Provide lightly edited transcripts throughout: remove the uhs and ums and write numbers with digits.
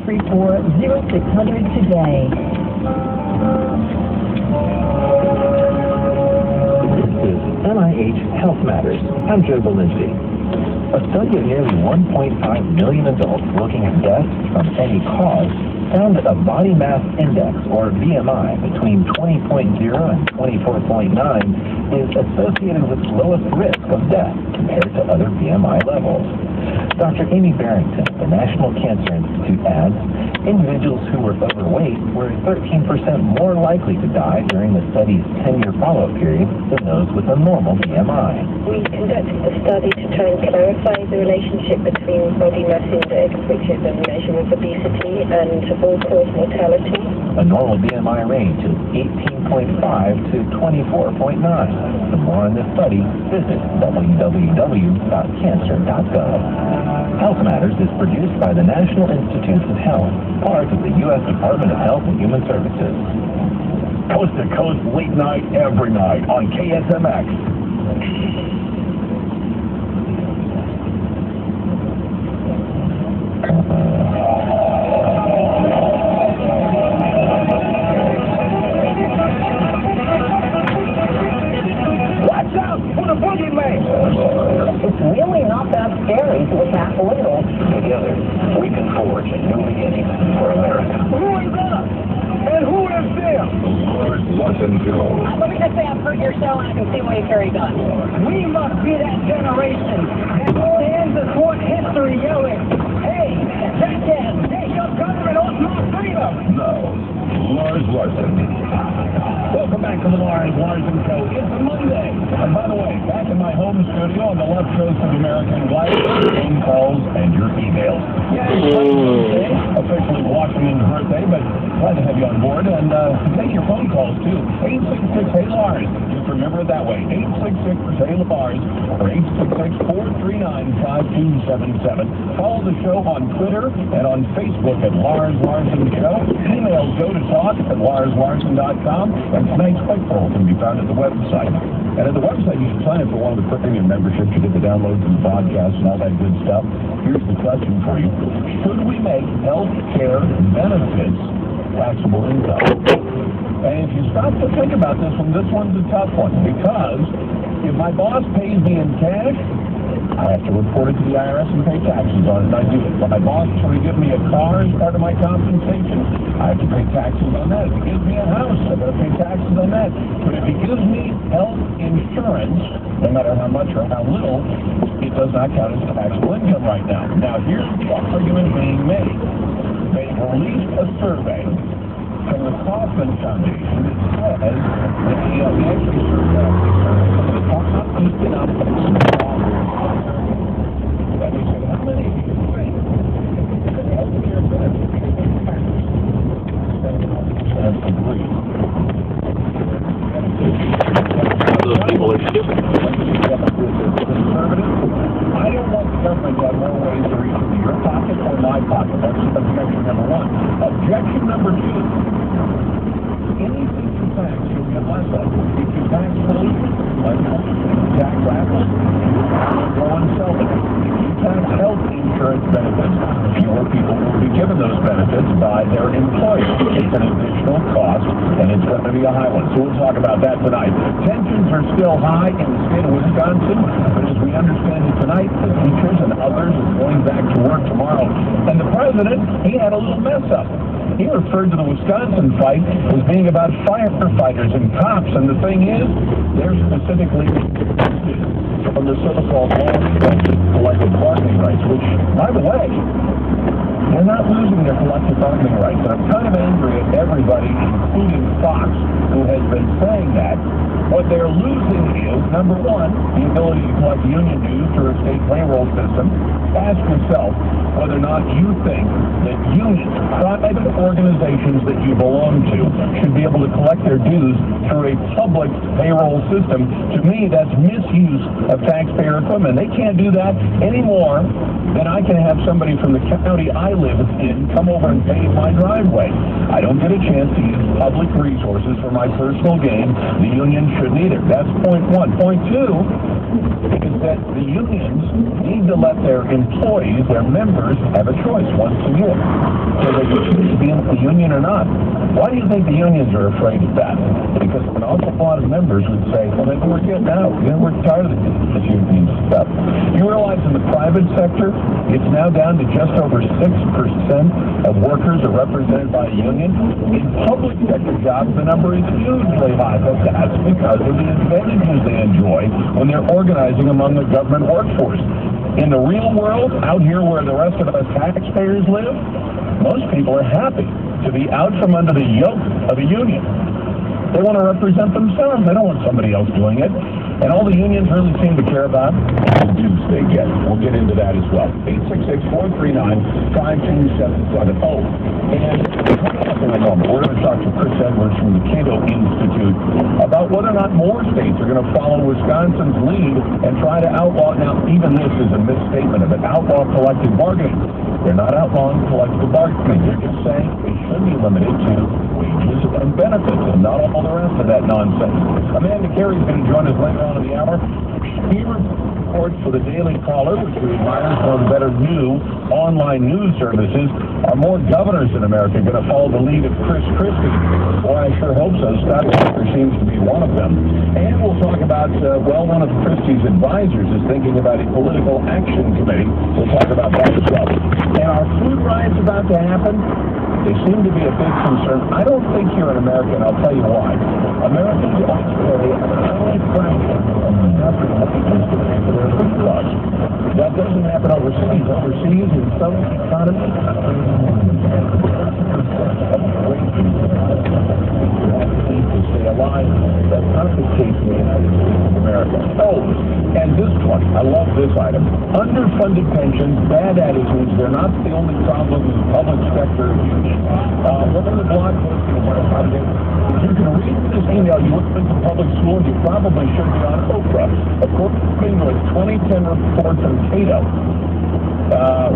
834-0600 today. This is NIH Health Matters. I'm Joe Belinsky. A study of nearly 1.5 million adults looking at deaths from any cause found that a body mass index, or BMI, between 20.0 and 24.9 is associated with lowest risk of death compared to other BMI levels. Dr. Amy Barrington of the National Cancer Institute adds, individuals who were overweight were 13% more likely to die during the study's 10-year follow-up period than those with a normal BMI. We conducted the study to try and clarify the relationship between body mass index, which is a measure of obesity, and all-cause mortality. A normal BMI range is 18.5 to 24.9. For more on this study, visit www.cancer.gov. Health Matters is produced by the National Institutes of Health, part of the U.S. Department of Health and Human Services. Coast to coast, late night, every night on KSMX. Watch out for the boogeyman! It's really not that scary to attack a little. Together, we can forge a new beginning for America. Who is us? And who is them? Listen to Let me just say I've heard your show and I can see why you carry guns. We must be that generation that stands the court history yelling, hey, jackass, get your government off my freedom! No, Lars Larson. Welcome back to the Lars Larson Show. It's Monday. And by the way, back in my home studio on the left coast of American life, phone calls and your emails. Yeah, it's Monday, officially Washington's birthday, but glad to have you on board. And take your phone calls, too. 866-HEY-LARS. Just remember it that way. 866-HEY-LARS or 866-439-5277. Follow the show on Twitter and on Facebook at Lars Larson Show. Emails go to talk@LarsLarson.com. And tonight's quick poll can be found at the website. And at the website, you can sign up for one of the premium memberships to get the downloads and the podcasts and all that good stuff. Here's the question for you. Should we make health care benefits taxable income? And if you stop to think about this one's a tough one. Because if my boss pays me in cash, I have to report it to the IRS and pay taxes on it, and I do it. If my boss is going to give me a car as part of my compensation, I have to pay taxes on that. If he gives me a house, I've got to pay taxes on that. But if he gives me health insurance, no matter how much or how little, it does not count as taxable income right now. Now, here's the argument being made. They released a survey from the Kaufman Foundation that says that they actually surveyed the top economics. That means how many people think that health care benefits agree. those people are stupid. I don't want the government to have more ways to reach into your pocket or my pocket. That's objection number one. Objection number two. Anything you tax, you'll get less of. If you tax pollution, like tax raffles, go and sell it. If you tax health insurance benefits, fewer people will be given those benefits by their employer. It's an additional cost, and it's going to be a high one. So we'll talk about that tonight. Tensions are still high in the state of Wisconsin, but as we understand it tonight, the teachers and others are going back to work tomorrow. And the president, he had a little mess up. He referred to the Wisconsin fight as being about firefighters and cops, and the thing is, they're specifically from the so-called collective bargaining rights, which, by the way, they're not losing their collective bargaining rights. And I'm kind of angry at everybody, including Fox, who has been saying that. What they're losing is, number one, the ability to collect union dues through a state payroll system. Ask yourself whether or not you think that unions, private organizations that you belong to, should be able to collect their dues through a public payroll system. To me, that's misuse of taxpayer equipment. They can't do that any more than I can have somebody from the county I live in come over and pave my driveway. I don't get a chance to use public resources for my personal gain. The union shouldn't either. That's point one. Point two is that the unions need to let their employees, their members, have a choice once a year. So they can choose to be in the union or not. Why do you think the unions are afraid of that? Because an awful lot of members would say, well, maybe we're getting out. We're tired of this union stuff. You realize in the private sector, it's now down to just over 6% of workers are represented by a union. In public sector jobs, the number is hugely high, but that's because of the advantages they enjoy when they're organizing among the government workforce. In the real world, out here where the rest of us taxpayers live, most people are happy to be out from under the yoke of a union. They want to represent themselves. They don't want somebody else doing it. And all the unions really seem to care about is the dues they get. We'll get into that as well. 866-439-5277. Oh, and in a moment, we're going to talk to Chris Edwards from the Cato Institute about whether or not more states are going to follow Wisconsin's lead and try to outlaw. Now, even this is a misstatement of it. Outlaw collective bargaining. They're not outlawing collective bargaining. They're just saying it should be limited to wages and benefits and not all the rest of that nonsense. Amanda Carey's going to join us later on in the hour. He reports for the Daily Caller, which we admire as one of the better new online news services. Are more governors in America going to follow the lead of Chris Christie? Boy, I sure hope so. Scott Walker seems to be one of them. And we'll talk about, one of Christie's advisors is thinking about a political action committee. We'll talk about that as well. And our food riots about to happen? They seem to be a big concern. I don't think here in America, and I'll tell you why. Americans always pay a tiny fraction of the nothing that they used to pay for their food costs. That doesn't happen overseas. Overseas, in some economies, to stay alive. That's not the case in the United States of America. Oh, and this one, I love this item. Underfunded pensions, bad attitudes, they're not the only problem in the public sector. Look at the blog post, you can read this email. You went to public school and you probably should be on Oprah. According to a 2010 report from Cato,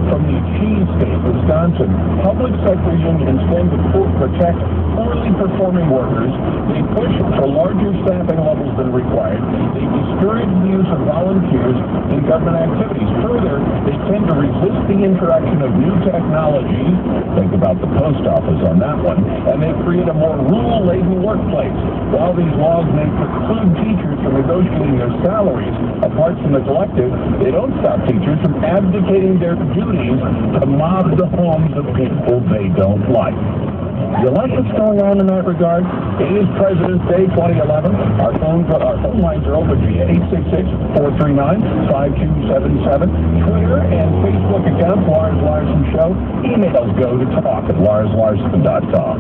from the cheese state, Wisconsin, public sector unions tend to protect poorly performing workers. They push for larger staffing levels than required. They discourage the use of volunteers in government activities. Further, they tend to resist the introduction of new technologies. Think about the post office on that one. And they create a more rule-laden workplace. While these laws may preclude teachers from negotiating their salaries apart from the collective, they don't stop teachers from abdicating their duties to mob the homes of people they don't like. You like what's going on in that regard? It is President's Day 2011. Our phone lines are open via 866-439-5277. Twitter and Facebook accounts, Lars Larson Show. Emails go to talk@larslarsson.com.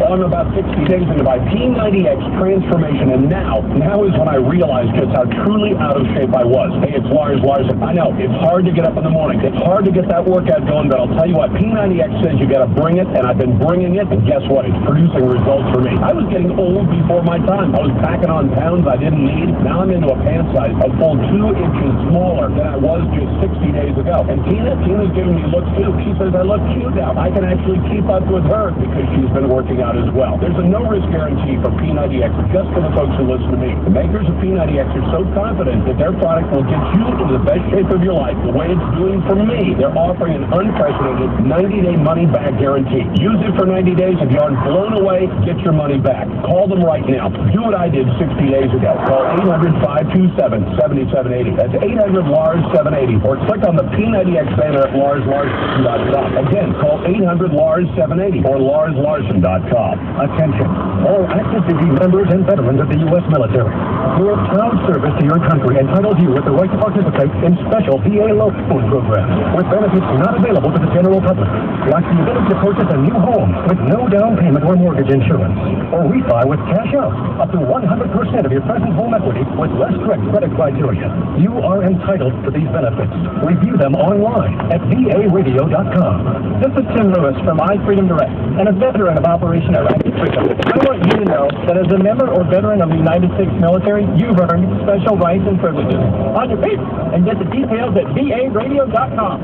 I'm about 60 days into my P90X transformation, and now is when I realized just how truly out of shape I was. Hey, it's Lars Larson. I know, it's hard to get up in the morning. It's hard to get that workout going, but I'll tell you what, P90X says you got to bring it, and I've been bringing it, and guess what? It's producing results for me. I was getting old before my time. I was packing on pounds I didn't need. Now I'm into a pant size a full 2 inches smaller than I was just 60 days ago. And Tina's giving me looks too. She says I look cute now. I can actually keep up with her because she's been working out as well. There's a no-risk guarantee for P90X just for the folks who listen to me. The makers of P90X are so confident that their product will get you into the best shape of your life the way it's doing for me. They're offering an unprecedented 90-day money-back guarantee. Use it for 90 days. If you aren't blown away, get your money back. Call them right now. Do what I did 60 days ago. Call 800-527-7780. That's 800-LARS-780. Or click on the P90X banner at larslarsson.com. Again, call 800-LARS-780 or larslarsson.com. Attention, all active duty members and veterans of the U.S. military. Your proud service to your country entitles you with the right to participate in special VA loan programs with benefits not available to the general public, like the ability to purchase a new home with no down payment or mortgage insurance, or refi with cash out up to 100% of your present home equity with less strict credit criteria. You are entitled to these benefits. Review them online at VARadio.com. This is Tim Lewis from iFreedom Direct and a veteran of Operation Iraqi Freedom. I want want you to know that as a member or veteran of the United States military, you've earned special rights and privileges. On your feet, and get the details at VARadio.com.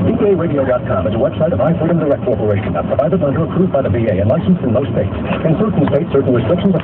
VARadio.com is a website of iFreedom Direct Corporation, a private lender approved by the VA and licensed in most states. In certain states, certain restrictions